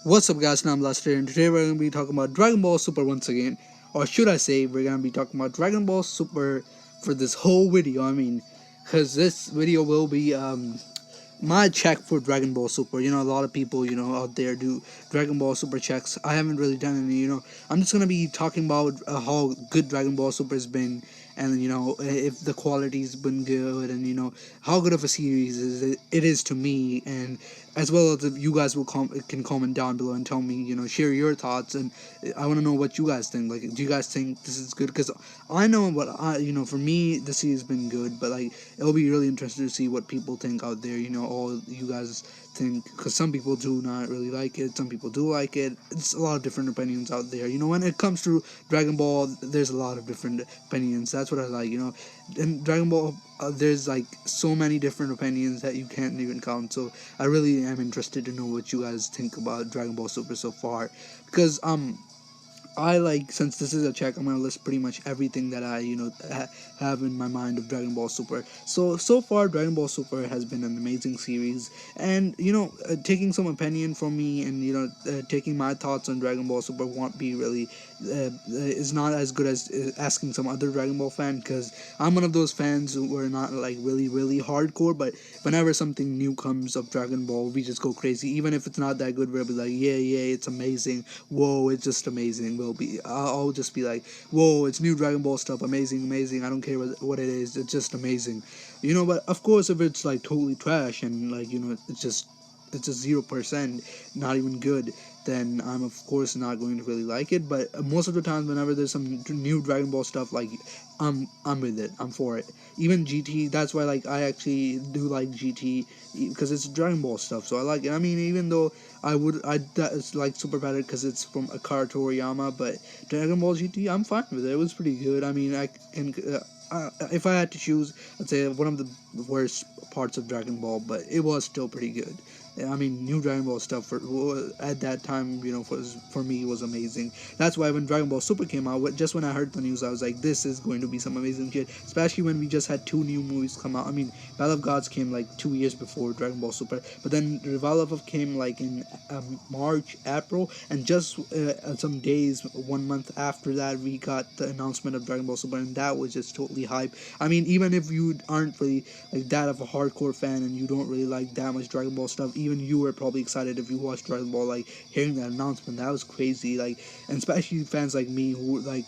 What's up, guys? Now I'm Lester, and today we're going to be talking about Dragon Ball Super once again. Or should I say, we're going to be talking about Dragon Ball Super for this whole video. Because this video will be my check for Dragon Ball Super. A lot of people, out there do Dragon Ball Super checks. I haven't really done any. I'm just gonna be talking about how good Dragon Ball Super has been, and if the quality's been good, and how good of a series it is to me, and as well as if you guys can comment down below and tell me, share your thoughts, and I want to know what you guys think. Like, do you guys think this is good? Because I know what for me, the series has been good, but like it'll be really interesting to see what people think out there. All you guys think, because some people do not really like it, some people do like it. It's a lot of different opinions out there. When it comes to Dragon Ball, there's a lot of different opinions. That's what I like. In Dragon Ball, there's like so many different opinions that you can't even count. So I really am interested to know what you guys think about Dragon Ball Super so far, because I like, since this is a check, I'm gonna list pretty much everything that I have in my mind of Dragon Ball Super. So far, Dragon Ball Super has been an amazing series, and taking some opinion from me, and taking my thoughts on Dragon Ball Super won't be really is not as good as asking some other Dragon Ball fan, because I'm one of those fans who are not like really hardcore, but whenever something new comes of Dragon Ball, we just go crazy, even if it's not that good. We'll be like, yeah, it's amazing. Whoa, it's just amazing. I'll just be like, whoa, it's new Dragon Ball stuff, amazing. I don't care what it is, it's just amazing. But of course, if it's like totally trash, and like it's just 0%, not even good, then I'm of course not going to really like it. But most of the times, whenever there's some new Dragon Ball stuff, like I'm with it. I'm for it. Even GT. That's why like I actually do like GT, because it's Dragon Ball stuff. So I like it. I mean, even though I that's like Super Better because it's from Akira Toriyama, but Dragon Ball GT, I'm fine with it. It was pretty good. I mean, I can. If I had to choose, I'd say one of the worst parts of Dragon Ball, but it was still pretty good. I mean, new Dragon Ball stuff at that time, for me was amazing. That's why when Dragon Ball Super came out, just when I heard the news, I was like, this is going to be some amazing shit. Especially when we just had two new movies come out. I mean, Battle of Gods came like 2 years before Dragon Ball Super, but then Revival of came like in March, April, and just some days, 1 month after that, we got the announcement of Dragon Ball Super, and that was just totally hype. I mean, even if you aren't really like that of a hardcore fan, and you don't really like that much Dragon Ball stuff, even you were probably excited if you watched Dragon Ball. Like, hearing that announcement, that was crazy. Like, and especially fans like me who like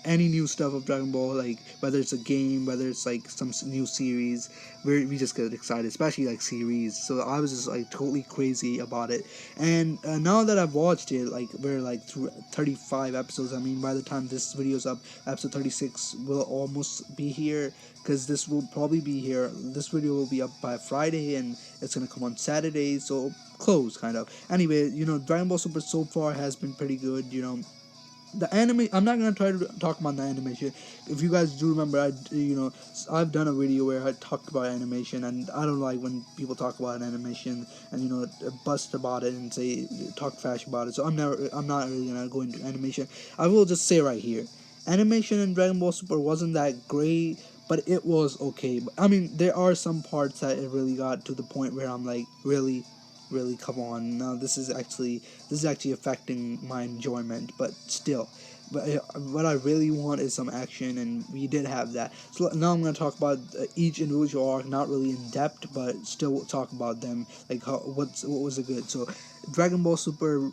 any new stuff of Dragon Ball, like whether it's a game, whether it's like some new series, we just get excited, especially like series. So I was just like totally crazy about it. And now that I've watched it, like we're like through 35 episodes. I mean, by the time this video's up, episode 36 will almost be here, because this will probably be here. This video will be up by Friday, and it's gonna come on Saturday. So close, kind of. Anyway, Dragon Ball Super so far has been pretty good. The anime, I'm not gonna try to talk about the animation. If you guys do remember, I've done a video where I talked about animation, and I don't like when people talk about animation and bust about it and say talk trash about it. So I'm not really gonna go into animation. I will just say right here, animation in Dragon Ball Super wasn't that great, but it was okay. But I mean, there are some parts that it really got to the point where I'm like, really, come on. Now this is actually affecting my enjoyment, but still. But what I really want is some action, and we did have that. So now I'm going to talk about each individual arc, not really in depth, but still talk about them, like what was it good. So Dragon Ball Super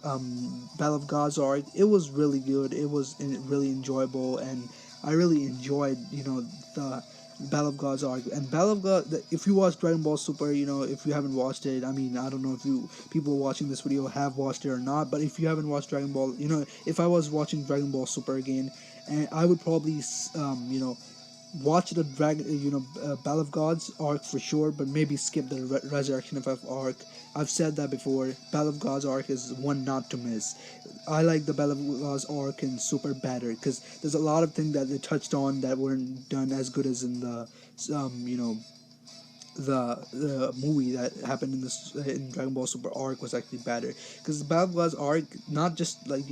Battle of Gods arc, it was really good. It was really enjoyable, and I really enjoyed the Battle of Gods arc. And Battle of God, if you watch Dragon Ball Super, if you haven't watched it, I mean, I don't know if you people watching this video have watched it or not, but if you haven't watched Dragon Ball, if I was watching Dragon Ball Super again, and I would probably watch the Battle of Gods arc for sure, but maybe skip the Resurrection of F arc. I've said that before. Battle of Gods arc is one not to miss. I like the Battle of Gods arc in Super better, because there's a lot of things that they touched on that weren't done as good as in the the movie that happened in Dragon Ball Super arc was actually better, because the Battle of Gods arc, not just like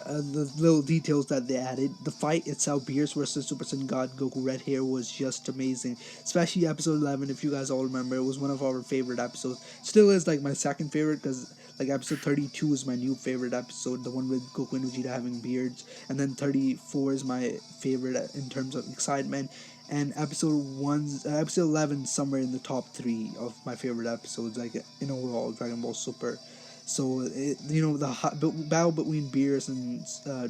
the little details that they added. The fight itself, Beerus versus Super Saiyan God Goku Red Hair, was just amazing. Especially episode 11, if you guys all remember, it was one of our favorite episodes. Still is like my second favorite, because Like episode 32 is my new favorite episode, the one with Goku and Vegeta having beards, and then 34 is my favorite in terms of excitement, and episode 11 somewhere in the top three of my favorite episodes, like in overall Dragon Ball Super. So the battle between Beerus and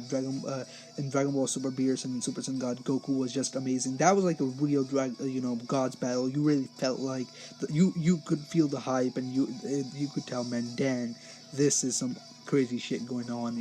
Dragon Ball Super, Beerus and Super Saiyan God Goku was just amazing. That was like a real God's battle. You really felt like you could feel the hype, and you could tell, man, Dan, this is some crazy shit going on.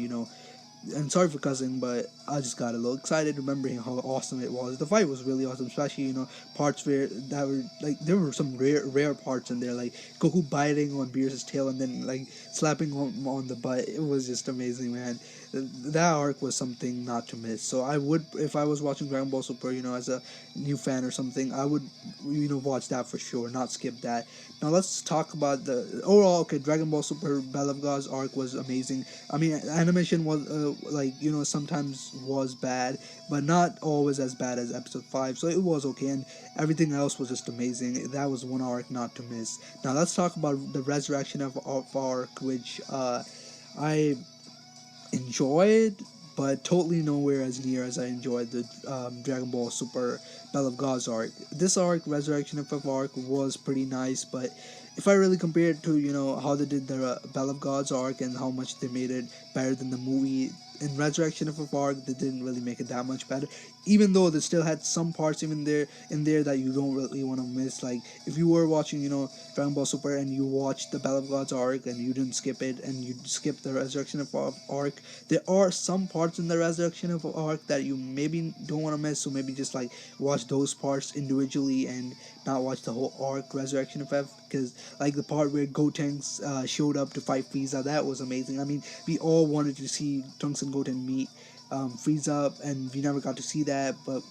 And sorry for cussing, but I just got a little excited remembering how awesome it was. The fight was really awesome, especially parts where that were like there were some rare parts in there, like Goku biting on Beerus' tail and then like slapping on the butt. It was just amazing, man. That arc was something not to miss. So I would, if I was watching Dragon Ball Super, as a new fan or something, I would watch that for sure, not skip that. Now let's talk about the overall. Okay, Dragon Ball Super Battle of Gods arc was amazing. I mean, animation was sometimes was bad, but not always as bad as episode 5. So it was okay, and everything else was just amazing. That was one arc not to miss. Now let's talk about the resurrection of arc, which I enjoyed, but totally nowhere as near as I enjoyed the Dragon Ball Super Battle of Gods arc. This arc, Resurrection of F arc, was pretty nice, but if I really compare it to how they did the Battle of Gods arc and how much they made it better than the movie, in Resurrection of F arc they didn't really make it that much better. Even though they still had some parts even there in there that you don't really want to miss. Like if you were watching Dragon Ball Super and you watched the Battle of Gods arc and you didn't skip it and you skipped the Resurrection of arc, there are some parts in the Resurrection of arc that you maybe don't want to miss. So maybe just like watch those parts individually and not watch the whole arc Resurrection of F, because like the part where Gotenks showed up to fight Frieza, that was amazing. I mean, we all wanted to see Trunks and Goten meet Frieza, and we never got to see that, but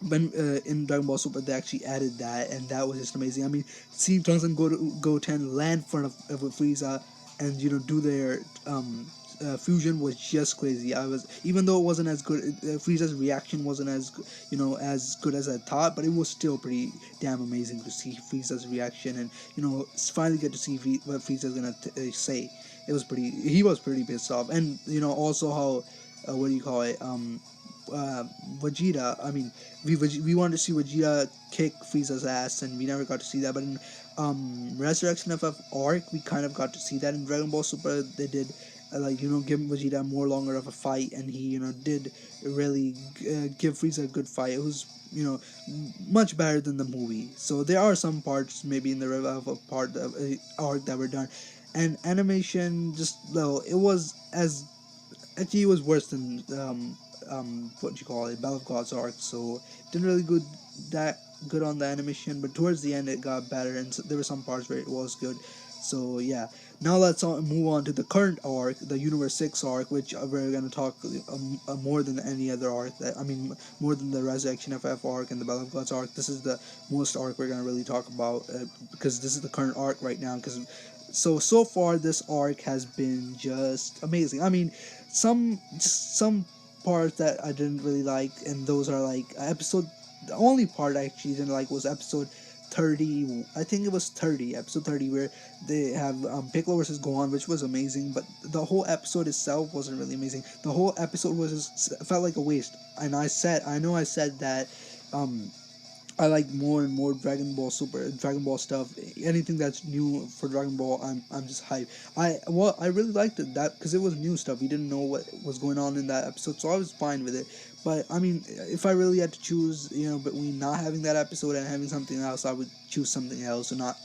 when in Dragon Ball Super they actually added that, and that was just amazing. I mean, seeing Trunks and Goten land in front of Frieza and do their fusion was just crazy. I was, even though it wasn't as good, Frieza's reaction wasn't as good as I thought, but it was still pretty damn amazing to see Frieza's reaction and finally get to see what Frieza's gonna say. He was pretty pissed off, and also how what do you call it Vegeta. I mean, we wanted to see Vegeta kick Frieza's ass, and we never got to see that. But in Resurrection of arc, we kind of got to see that. In Dragon Ball Super, they did give Vegeta more longer of a fight, and he did really give Frieza a good fight. It was much better than the movie. So there are some parts maybe in the revival part of arc that were done, and animation just it was as actually it was worse than what do you call it, Battle of Gods arc. So didn't really that good on the animation, but towards the end it got better, and so there were some parts where it was good. So yeah, now let's move on to the current arc, the Universe 6 arc, which we're going to talk more than any other arc. More than the Resurrection of F arc and the Battle of Gods arc. This is the most arc we're going to really talk about because this is the current arc right now. Because so far this arc has been just amazing. I mean, some parts that I didn't really like, and those are like the only part I actually didn't like was episode 30. I think it was 30, episode 30, where they have Piccolo versus Gohan, which was amazing, but the whole episode itself wasn't really amazing. The whole episode felt like a waste. And I know I said that I like more and more Dragon Ball stuff. Anything that's new for Dragon Ball, I'm just hyped. I really liked it that because it was new stuff. We didn't know what was going on in that episode, so I was fine with it. But I mean, if I really had to choose, between not having that episode and having something else, I would choose something else, or not.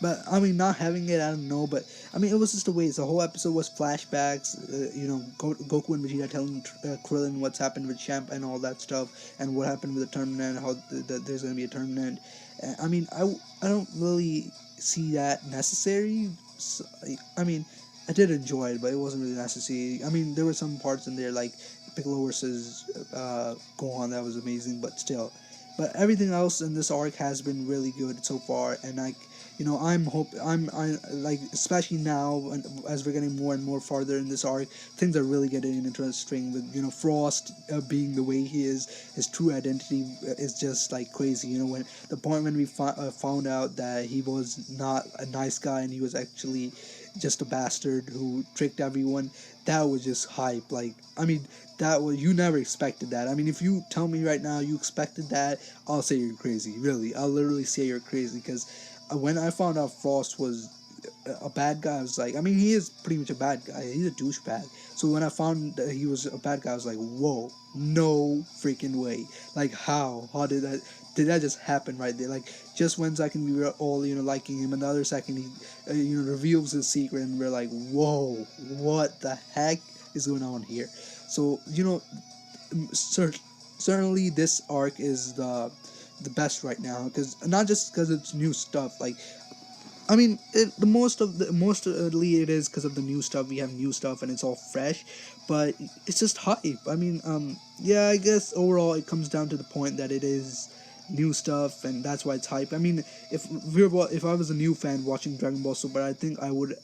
But I mean, not having it, I don't know. But I mean, it was just a waste. The whole episode was flashbacks. Goku and Vegeta telling Krillin what's happened with Champ and all that stuff, and what happened with the tournament, and how there's going to be a tournament. I mean, I don't really see that necessary. So, I mean, I did enjoy it, but it wasn't really necessary. I mean, there were some parts in there like Piccolo versus Gohan that was amazing, but still. But everything else in this arc has been really good so far, and I'm like, especially now as we're getting more and more farther in this arc, things are really getting interesting with Frost being the way he is. His true identity is just like crazy. When the point when we found out that he was not a nice guy and he was actually just a bastard who tricked everyone. That was just hype. Like, I mean, that was, you never expected that. I mean, if you tell me right now you expected that, I'll say you're crazy. Really, I'll literally say you're crazy because when I found out Frost was a bad guy, I was like, I mean, he is pretty much a bad guy. He's a douchebag. So when I found that he was a bad guy, I was like, whoa, no freaking way. Like, how? How did that? Did that just happen right there? Like, just one second we were all, liking him, and the other second he, reveals his secret, and we're like, whoa, what the heck is going on here? So, certainly this arc is the best right now, because not just because it's new stuff. Like, I mean, mostly it is because of the new stuff. We have new stuff and it's all fresh, but it's just hype. I mean, yeah, I guess overall it comes down to the point that it is new stuff, and that's why it's hype. I mean, if I was a new fan watching Dragon Ball Super, I think I would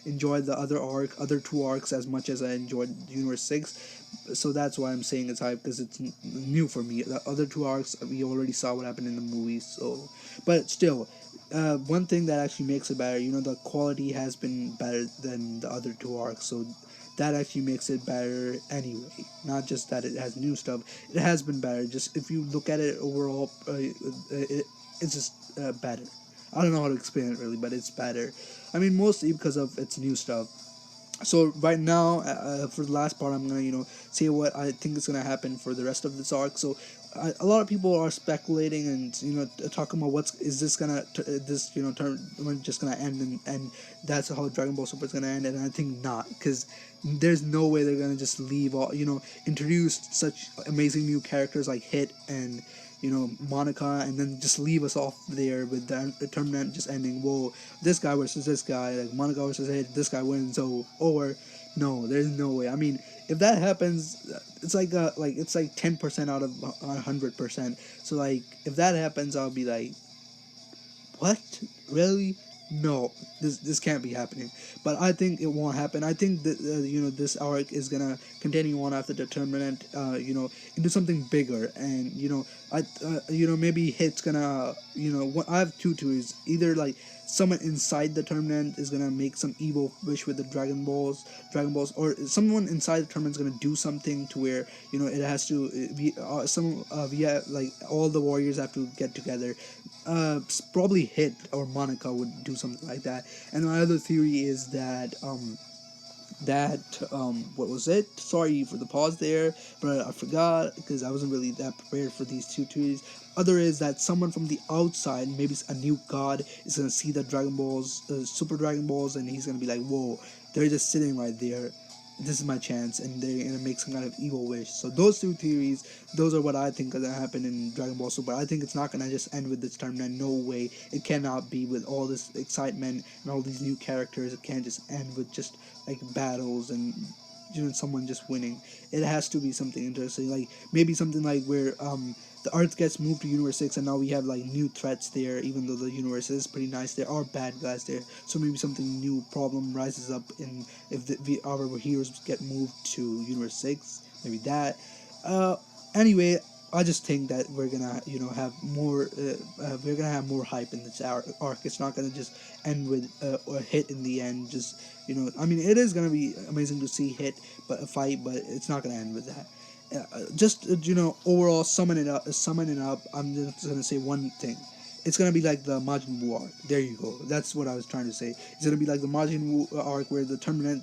enjoy the other two arcs as much as I enjoyed Universe 6. So that's why I'm saying it's hype, because it's new for me. The other two arcs, we already saw what happened in the movies. So, but still, one thing that actually makes it better, the quality has been better than the other two arcs, so that actually makes it better anyway. Not just that it has new stuff, it has been better. Just if you look at it overall, it's just better. I don't know how to explain it really, but it's better. I mean, mostly because of its new stuff. So right now, for the last part, I'm gonna say what I think is gonna happen for the rest of this arc. So a lot of people are speculating and talking about is this gonna turn when just gonna end, and that's how Dragon Ball Super is gonna end. And I think not, because there's no way they're gonna just leave all introduce such amazing new characters like Hit and Monica, and then just leave us off there with the tournament just ending. Whoa, this guy versus this guy, like Monica versus Hit, this guy wins. So, or no, there's no way. I mean, if that happens, it's like 10% out of 100%. So like, if that happens, I'll be like, what? Really? No, this can't be happening. But I think it won't happen. I think that this arc is gonna continue on after the tournament. Into something bigger, and maybe Hit's gonna I have two theories. Either like someone inside the tournament is gonna make some evil wish with the Dragon Balls, or someone inside the tournament is gonna do something to where it has to be we have, like, all the warriors have to get together. Probably Hit or Monica would do something like that. And my other theory is that what was it? Sorry for the pause there, but I forgot because I wasn't really that prepared for these two theories. Other is that someone from the outside, maybe a new god, is gonna see the Dragon Balls, Super Dragon Balls, and he's gonna be like, "Whoa, they're just sitting right there. This is my chance," and they're gonna make some kind of evil wish. So those two theories, those are what I think are gonna happen in Dragon Ball Super. I think it's not gonna just end with this tournament. No way. It cannot be, with all this excitement and all these new characters. It can't just end with just like battles and someone just winning. It has to be something interesting, like maybe something like where the Earth gets moved to Universe 6, and now we have like new threats there. Even though the universe is pretty nice, there are bad guys there. So maybe something new problem rises up in if our heroes get moved to Universe 6. Maybe that. Anyway, I just think that we're gonna have more. We're gonna have more hype in this arc. It's not gonna just end with a Hit in the end. Just I mean, it is gonna be amazing to see Hit, but a fight, but it's not gonna end with that. Just overall summing it up, I'm just gonna say one thing. It's gonna be like the Majin Buu arc. There you go. That's what I was trying to say. It's gonna be like the Majin Buu arc where the tournament,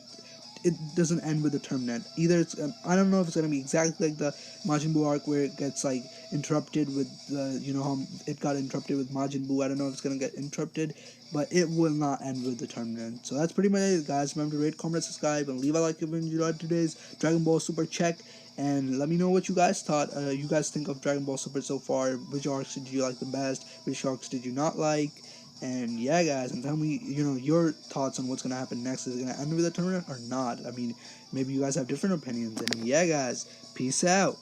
it doesn't end with the tournament. Either it's I don't know if it's gonna be exactly like the Majin Buu arc where it gets like interrupted with the how it got interrupted with Majin Buu. I don't know if it's gonna get interrupted, but it will not end with the tournament. So that's pretty much it, guys. Remember to rate, comment, subscribe, and leave a like if you enjoyed today's Dragon Ball Super check. And let me know what you guys thought. You guys think of Dragon Ball Super so far. Which arcs did you like the best? Which arcs did you not like? And yeah, guys, and tell me, your thoughts on what's gonna happen next. Is it gonna end with a tournament or not? I mean, maybe you guys have different opinions. And yeah, guys, peace out.